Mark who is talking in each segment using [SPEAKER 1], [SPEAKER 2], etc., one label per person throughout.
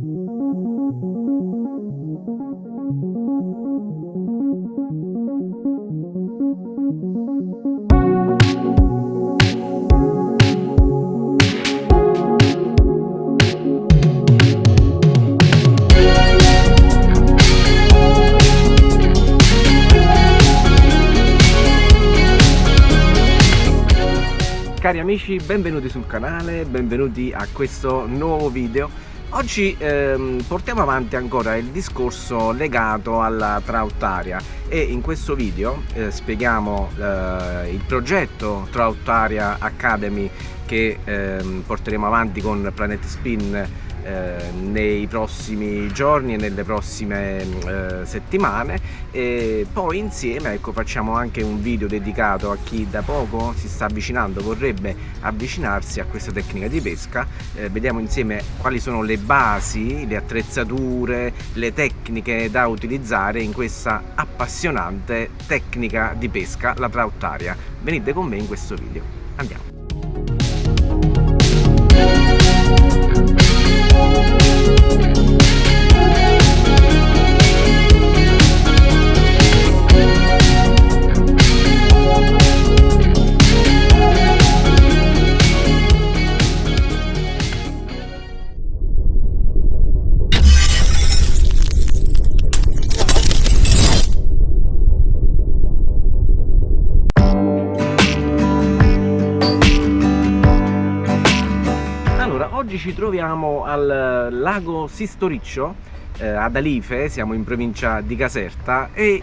[SPEAKER 1] Cari amici, benvenuti sul canale, benvenuti a questo nuovo video. Oggi portiamo avanti ancora il discorso legato alla Trout-Area e in questo video spieghiamo il progetto Trout-Area Academy che porteremo avanti con Planet Spin nei prossimi giorni e nelle prossime settimane, e poi insieme facciamo anche un video dedicato a chi da poco si sta avvicinando, vorrebbe avvicinarsi a questa tecnica di pesca. Vediamo insieme quali sono le basi, le attrezzature, le tecniche da utilizzare in questa appassionante tecnica di pesca, la Trout-Area. Venite con me in questo video, andiamo. Oggi ci troviamo al lago Sistoriccio ad Alife, siamo in provincia di Caserta e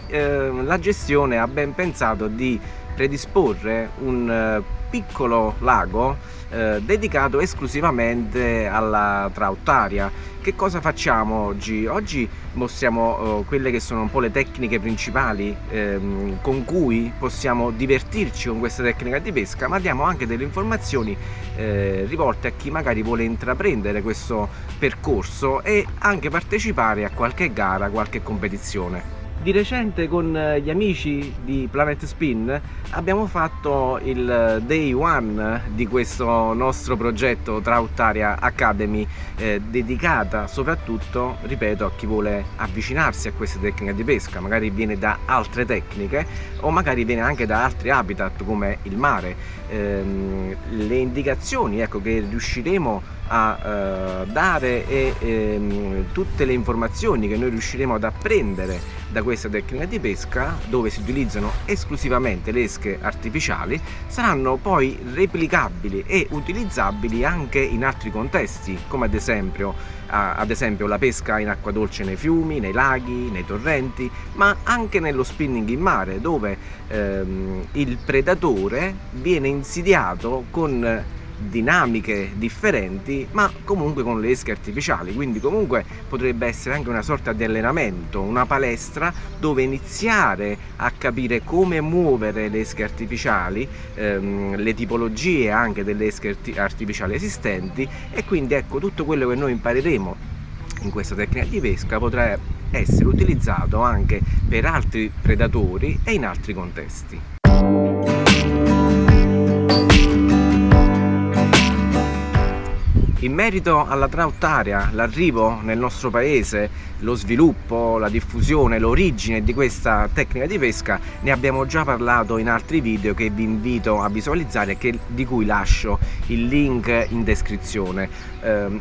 [SPEAKER 1] la gestione ha ben pensato di predisporre un piccolo lago dedicato esclusivamente alla Trout-Area. Che cosa facciamo oggi? Oggi mostriamo quelle che sono un po' le tecniche principali con cui possiamo divertirci con questa tecnica di pesca, ma diamo anche delle informazioni rivolte a chi magari vuole intraprendere questo percorso e anche partecipare a qualche gara, qualche competizione. Di recente con gli amici di Planet Spin abbiamo fatto il day one di questo nostro progetto Trout-Area Academy, dedicata soprattutto, ripeto, a chi vuole avvicinarsi a queste tecniche di pesca, magari viene da altre tecniche o magari viene anche da altri habitat come il mare. Le indicazioni che riusciremo a dare e tutte le informazioni che noi riusciremo ad apprendere da questa tecnica di pesca, dove si utilizzano esclusivamente le esche artificiali, saranno poi replicabili e utilizzabili anche in altri contesti, come ad esempio la pesca in acqua dolce nei fiumi, nei laghi, nei torrenti, ma anche nello spinning in mare, dove il predatore viene insidiato con dinamiche differenti ma comunque con le esche artificiali, quindi comunque potrebbe essere anche una sorta di allenamento, una palestra dove iniziare a capire come muovere le esche artificiali, le tipologie anche delle esche artificiali esistenti, e quindi tutto quello che noi impareremo in questa tecnica di pesca potrà essere utilizzato anche per altri predatori e in altri contesti. In merito alla Trout-Area, l'arrivo nel nostro paese, lo sviluppo, la diffusione, l'origine di questa tecnica di pesca ne abbiamo già parlato in altri video che vi invito a visualizzare e di cui lascio il link in descrizione.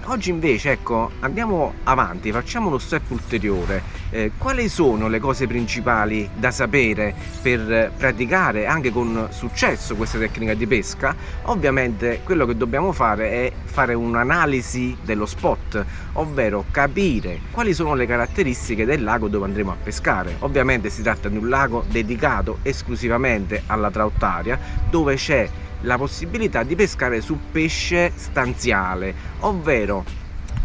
[SPEAKER 1] Oggi invece andiamo avanti, facciamo uno step ulteriore. Quali sono le cose principali da sapere per praticare anche con successo questa tecnica di pesca? Ovviamente quello che dobbiamo fare è fare un'analisi dello spot, ovvero capire quali sono le caratteristiche del lago dove andremo a pescare. Ovviamente si tratta di un lago dedicato esclusivamente alla Trout-Area, dove c'è la possibilità di pescare su pesce stanziale, ovvero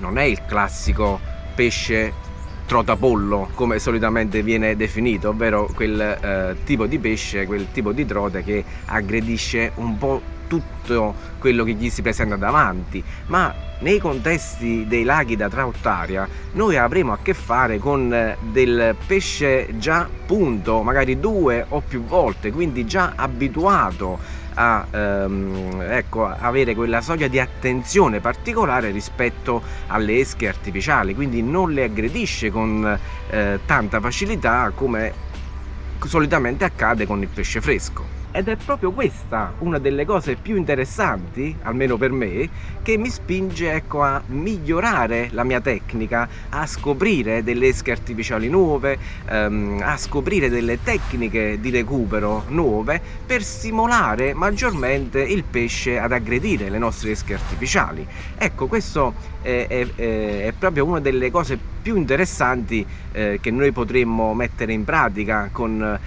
[SPEAKER 1] non è il classico pesce trotapollo come solitamente viene definito, ovvero quel tipo di pesce, quel tipo di trota che aggredisce un po' tutto quello che gli si presenta davanti, ma nei contesti dei laghi da Trout-Area noi avremo a che fare con del pesce già punto, magari 2 o più volte, quindi già abituato a ecco, avere quella soglia di attenzione particolare rispetto alle esche artificiali, quindi non le aggredisce con tanta facilità come solitamente accade con il pesce fresco. Ed è proprio questa una delle cose più interessanti, almeno per me, che mi spinge, ecco, a migliorare la mia tecnica, a scoprire delle esche artificiali nuove, a scoprire delle tecniche di recupero nuove per stimolare maggiormente il pesce ad aggredire le nostre esche artificiali. Ecco, questo è proprio una delle cose più interessanti che noi potremmo mettere in pratica con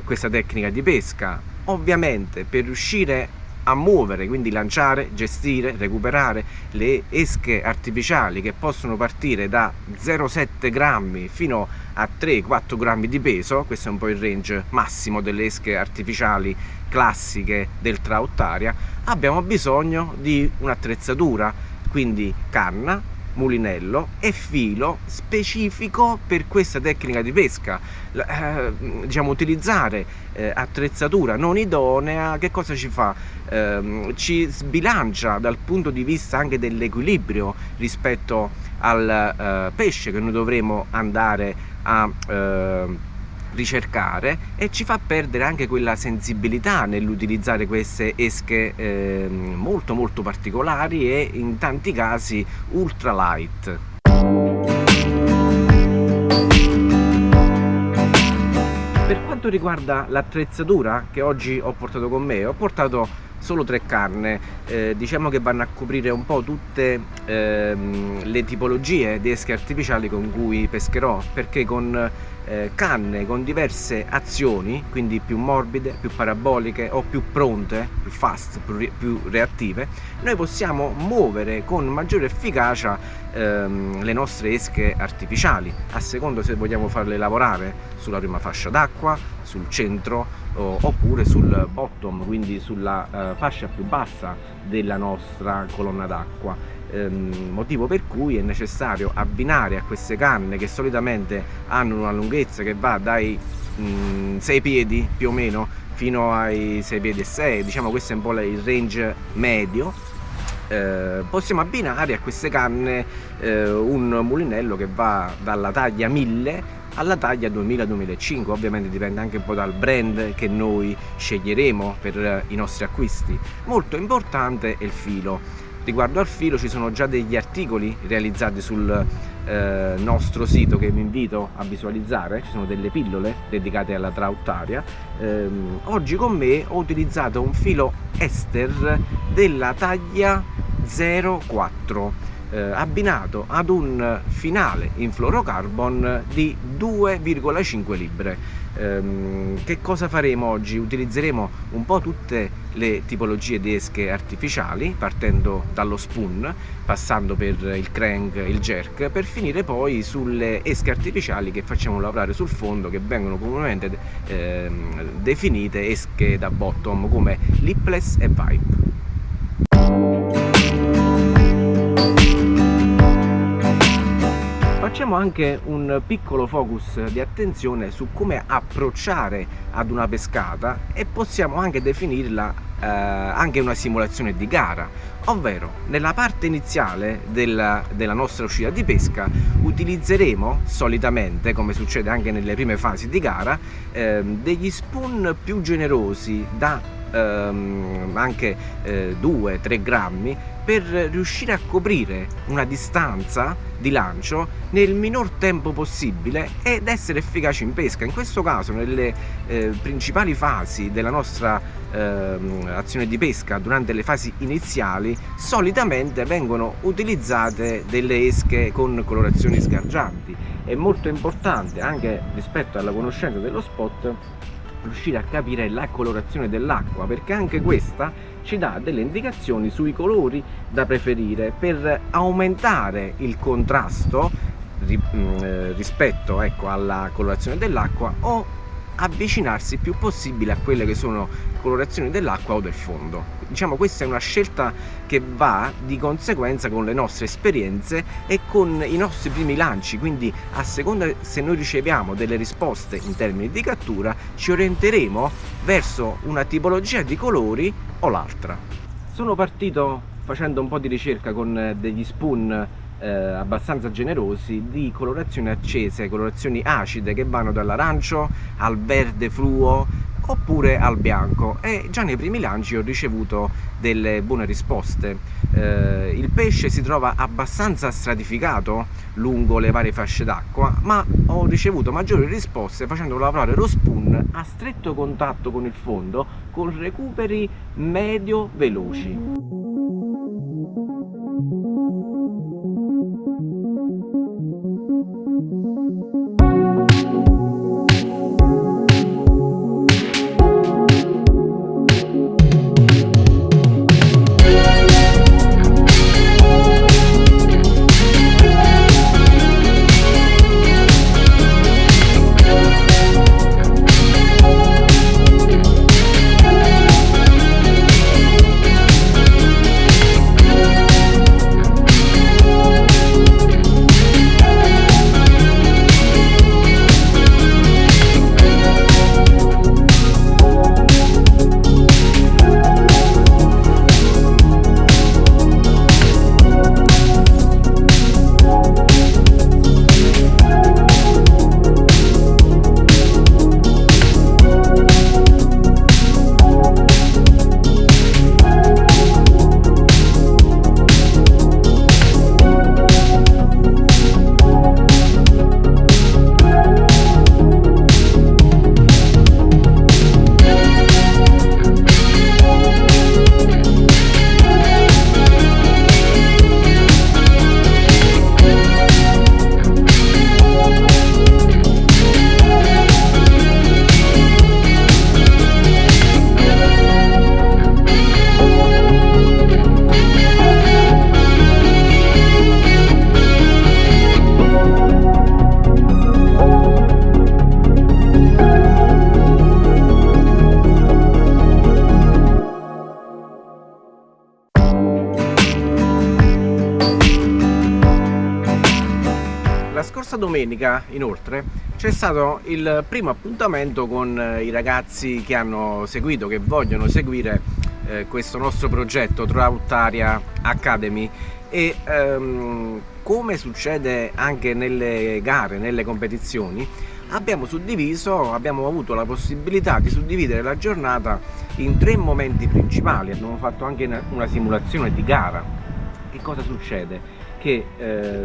[SPEAKER 1] questa tecnica di pesca. Ovviamente per riuscire a muovere, quindi lanciare, gestire, recuperare le esche artificiali che possono partire da 0,7 grammi fino a 3-4 grammi di peso, questo è un po' il range massimo delle esche artificiali classiche del Trout-Aria, abbiamo bisogno di un'attrezzatura, quindi canna, mulinello e filo specifico per questa tecnica di pesca. Diciamo, utilizzare attrezzatura non idonea che cosa ci fa? Ci sbilancia dal punto di vista anche dell'equilibrio rispetto al pesce che noi dovremo andare a ricercare, e ci fa perdere anche quella sensibilità nell'utilizzare queste esche molto molto particolari e in tanti casi ultra light. Per quanto riguarda l'attrezzatura che oggi ho portato con me, ho portato solo 3 canne, diciamo che vanno a coprire un po' tutte le tipologie di esche artificiali con cui pescherò, perché con canne con diverse azioni, quindi più morbide, più paraboliche o più pronte, più fast, più reattive, noi possiamo muovere con maggiore efficacia le nostre esche artificiali, a seconda se vogliamo farle lavorare sulla prima fascia d'acqua, sul centro oppure sul bottom, quindi sulla fascia più bassa della nostra colonna d'acqua. Motivo per cui è necessario abbinare a queste canne, che solitamente hanno una lunghezza che va dai 6 piedi più o meno fino ai 6 piedi e 6, diciamo questo è un po' il range medio. Possiamo abbinare a queste canne un mulinello che va dalla taglia 1000 alla taglia 2000-2005, ovviamente dipende anche un po' dal brand che noi sceglieremo per i nostri acquisti. Molto importante è il filo. Riguardo al filo ci sono già degli articoli realizzati sul nostro sito che vi invito a visualizzare, ci sono delle pillole dedicate alla Trout-Aria. Oggi con me ho utilizzato un filo ester della taglia 0,4 abbinato ad un finale in fluorocarbon di 2,5 libre. Che cosa faremo oggi? Utilizzeremo un po' tutte le tipologie di esche artificiali, partendo dallo spoon, passando per il crank, il jerk, per finire poi sulle esche artificiali che facciamo lavorare sul fondo, che vengono comunemente definite esche da bottom, come lipless e vibe. Facciamo anche un piccolo focus di attenzione su come approcciare ad una pescata, e possiamo anche definirla anche una simulazione di gara, ovvero nella parte iniziale della nostra uscita di pesca utilizzeremo solitamente, come succede anche nelle prime fasi di gara, degli spoon più generosi da anche 2-3 grammi, per riuscire a coprire una distanza di lancio nel minor tempo possibile ed essere efficaci in pesca. In questo caso, nelle principali fasi della nostra azione di pesca, durante le fasi iniziali, solitamente vengono utilizzate delle esche con colorazioni sgargianti. È molto importante, anche rispetto alla conoscenza dello spot, riuscire a capire la colorazione dell'acqua, perché anche questa ci dà delle indicazioni sui colori da preferire per aumentare il contrasto rispetto, ecco, alla colorazione dell'acqua, o avvicinarsi il più possibile a quelle che sono colorazioni dell'acqua o del fondo. Diciamo, questa è una scelta che va di conseguenza con le nostre esperienze e con i nostri primi lanci, quindi a seconda se noi riceviamo delle risposte in termini di cattura ci orienteremo verso una tipologia di colori o l'altra. Sono partito facendo un po' di ricerca con degli spoon abbastanza generosi di colorazioni accese, colorazioni acide che vanno dall'arancio al verde fluo oppure al bianco, e già nei primi lanci ho ricevuto delle buone risposte. Il pesce si trova abbastanza stratificato lungo le varie fasce d'acqua, ma ho ricevuto maggiori risposte facendo lavorare lo spoon a stretto contatto con il fondo con recuperi medio veloci. La scorsa domenica, inoltre, c'è stato il primo appuntamento con i ragazzi che hanno seguito, che vogliono seguire questo nostro progetto Troutaria Academy, e come succede anche nelle gare, nelle competizioni, abbiamo avuto la possibilità di suddividere la giornata in 3 momenti principali. Abbiamo fatto anche una simulazione di gara. Che cosa succede? Che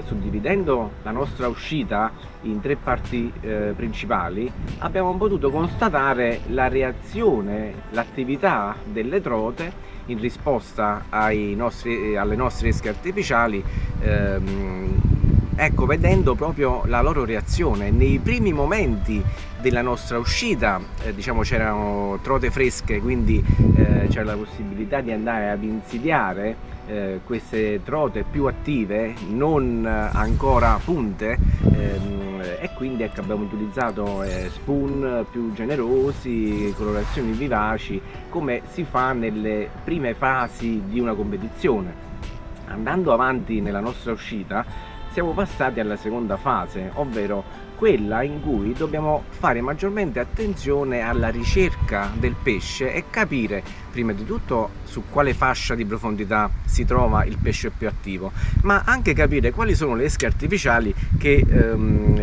[SPEAKER 1] suddividendo la nostra uscita in 3 parti principali abbiamo potuto constatare la reazione, l'attività delle trote in risposta alle nostre esche artificiali, ecco, vedendo proprio la loro reazione. Nei primi momenti della nostra uscita, diciamo, c'erano trote fresche, quindi c'era la possibilità di andare ad insidiare queste trote più attive, non ancora punte, e quindi ecco, abbiamo utilizzato spoon più generosi, colorazioni vivaci, come si fa nelle prime fasi di una competizione. Andando avanti nella nostra uscita siamo passati alla seconda fase, ovvero quella in cui dobbiamo fare maggiormente attenzione alla ricerca del pesce e capire prima di tutto su quale fascia di profondità si trova il pesce più attivo, ma anche capire quali sono le esche artificiali che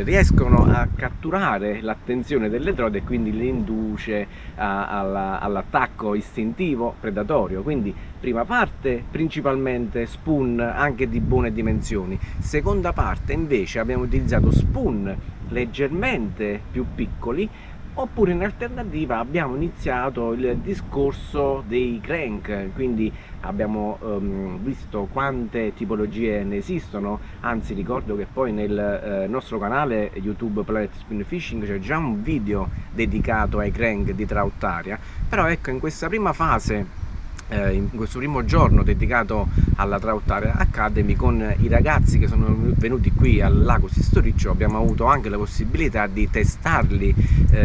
[SPEAKER 1] riescono a catturare l'attenzione delle trote e quindi le induce all'attacco istintivo predatorio. Quindi prima parte principalmente spoon anche di buone dimensioni, seconda parte invece abbiamo utilizzato spoon leggermente più piccoli, oppure in alternativa abbiamo iniziato il discorso dei crank, quindi abbiamo visto quante tipologie ne esistono. Anzi, ricordo che poi nel nostro canale YouTube Planet Spoon Fishing c'è già un video dedicato ai crank di Troutaria. Però ecco, in questa prima fase in questo primo giorno dedicato alla Trout Academy, con i ragazzi che sono venuti qui al lago Sistoriccio abbiamo avuto anche la possibilità di testarli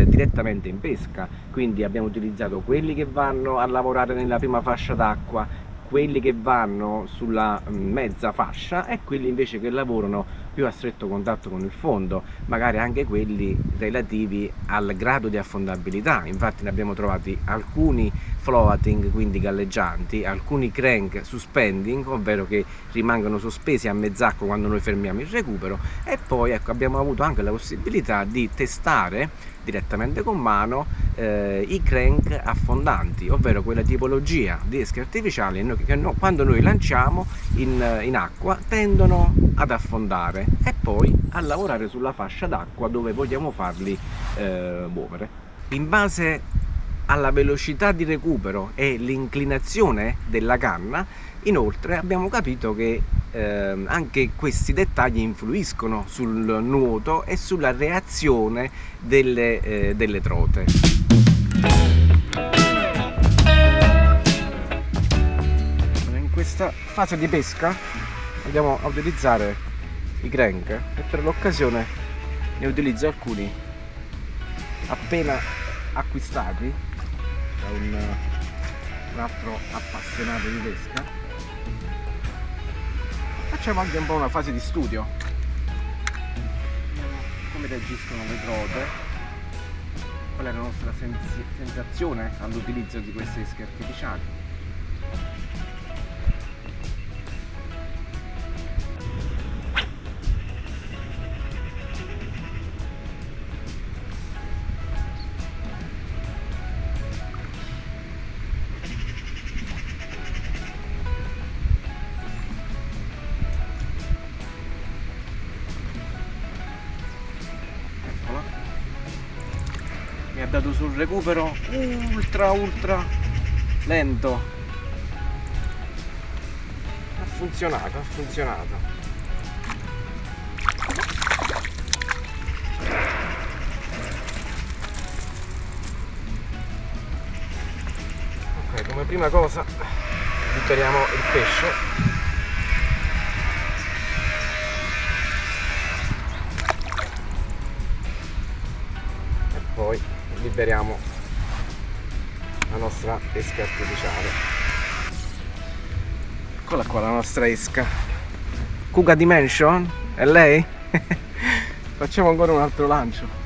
[SPEAKER 1] direttamente in pesca. Quindi abbiamo utilizzato quelli che vanno a lavorare nella prima fascia d'acqua, quelli che vanno sulla mezza fascia e quelli invece che lavorano più a stretto contatto con il fondo, magari anche quelli relativi al grado di affondabilità. Infatti ne abbiamo trovati alcuni floating, quindi galleggianti, alcuni crank suspending, ovvero che rimangono sospesi a mezz'acqua quando noi fermiamo il recupero, e poi ecco, abbiamo avuto anche la possibilità di testare direttamente con mano i crank affondanti, ovvero quella tipologia di esche artificiali che quando noi lanciamo in acqua tendono ad affondare e poi a lavorare sulla fascia d'acqua dove vogliamo farli muovere. In base alla velocità di recupero e l'inclinazione della canna, inoltre abbiamo capito che anche questi dettagli influiscono sul nuoto e sulla reazione delle trote. In questa fase di pesca andiamo a utilizzare i crank e per l'occasione ne utilizzo alcuni appena acquistati da un altro appassionato di pesca. Facciamo anche un po' una fase di studio, come reagiscono le trote, qual è la nostra sensazione all'utilizzo di queste esche artificiali. Mi ha dato sul recupero ultra lento. Ha funzionato. Ok, come prima cosa liberiamo il pesce. Poi liberiamo la nostra esca artificiale. Eccola qua la nostra esca. Kuga Dimension? È lei? Facciamo ancora un altro lancio.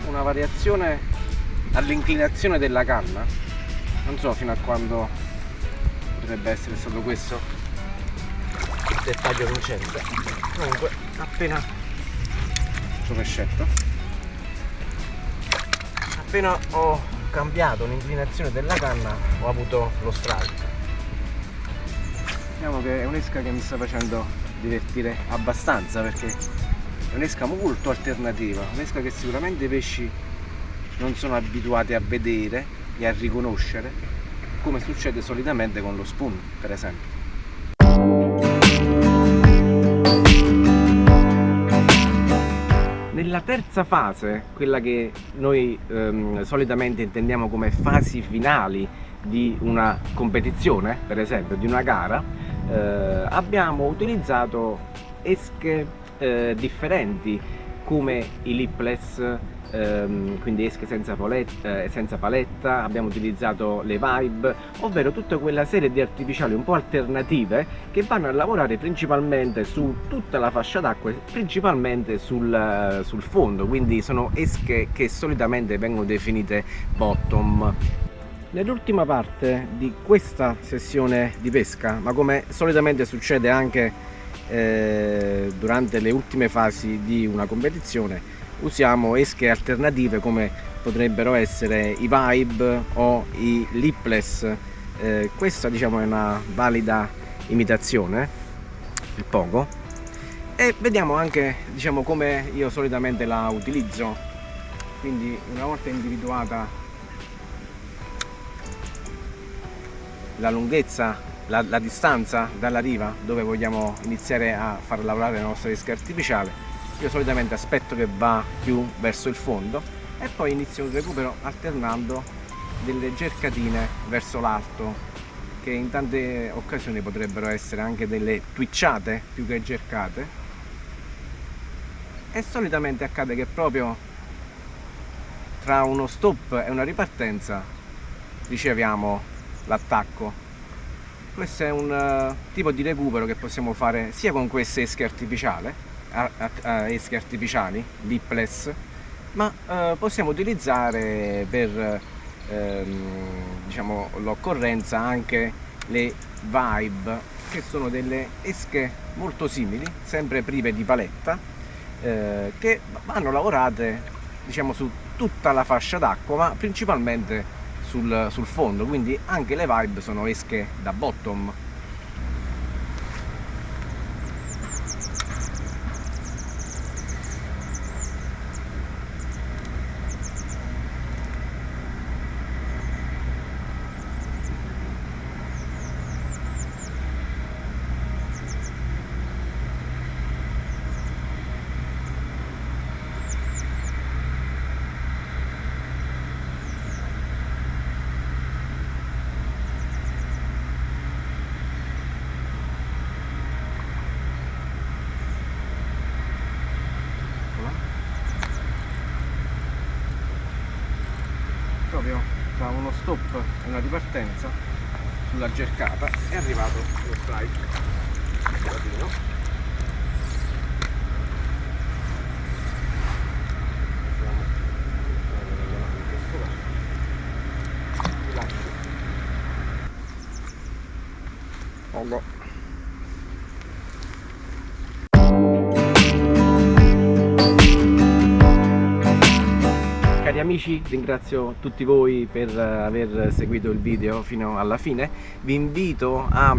[SPEAKER 1] Una variazione all'inclinazione della canna, non so fino a quando potrebbe essere stato questo il dettaglio vincente. Comunque appena ho cambiato l'inclinazione della canna ho avuto lo strike. Diciamo che è un'esca che mi sta facendo divertire abbastanza, perché è un'esca molto alternativa, un'esca che sicuramente i pesci non sono abituati a vedere e a riconoscere, come succede solitamente con lo spoon, per esempio. Nella terza fase, quella che noi solitamente intendiamo come fasi finali di una competizione, per esempio di una gara, abbiamo utilizzato esche differenti come i lipless, quindi esche senza paletta, abbiamo utilizzato le vibe, ovvero tutta quella serie di artificiali un po' alternative che vanno a lavorare principalmente su tutta la fascia d'acqua e principalmente sul fondo, quindi sono esche che solitamente vengono definite bottom. Nell'ultima parte di questa sessione di pesca, ma come solitamente succede anche durante le ultime fasi di una competizione, usiamo esche alternative come potrebbero essere i Vibe o i Lipless. Questa diciamo è una valida imitazione, il Pogo, e vediamo anche diciamo come io solitamente la utilizzo. Quindi una volta individuata la lunghezza, la distanza dalla riva dove vogliamo iniziare a far lavorare la nostra esca artificiale, io solitamente aspetto che va più verso il fondo e poi inizio il recupero alternando delle gercatine verso l'alto, che in tante occasioni potrebbero essere anche delle twitchate più che gercate, e solitamente accade che proprio tra uno stop e una ripartenza riceviamo l'attacco. Questo è un tipo di recupero che possiamo fare sia con queste esche artificiali, lipless, ma possiamo utilizzare per diciamo l'occorrenza anche le Vibe, che sono delle esche molto simili, sempre prive di paletta, che vanno lavorate diciamo su tutta la fascia d'acqua, ma principalmente sul fondo, quindi anche le Vibe sono esche da bottom. Proprio tra uno stop e una ripartenza sulla gercata è arrivato lo strike latino. Pogo. Cari amici, ringrazio tutti voi per aver seguito il video fino alla fine. Vi invito a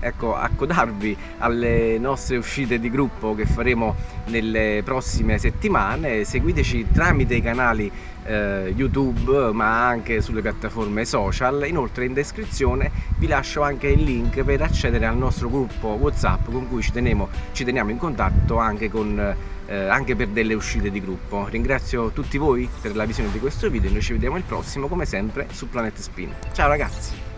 [SPEAKER 1] accodarvi alle nostre uscite di gruppo che faremo nelle prossime settimane. Seguiteci tramite i canali YouTube, ma anche sulle piattaforme social. Inoltre in descrizione vi lascio anche il link per accedere al nostro gruppo WhatsApp, con cui ci teniamo in contatto anche per delle uscite di gruppo. Ringrazio tutti voi per la visione di questo video e noi ci vediamo il prossimo, come sempre, su Planet Spin. Ciao ragazzi!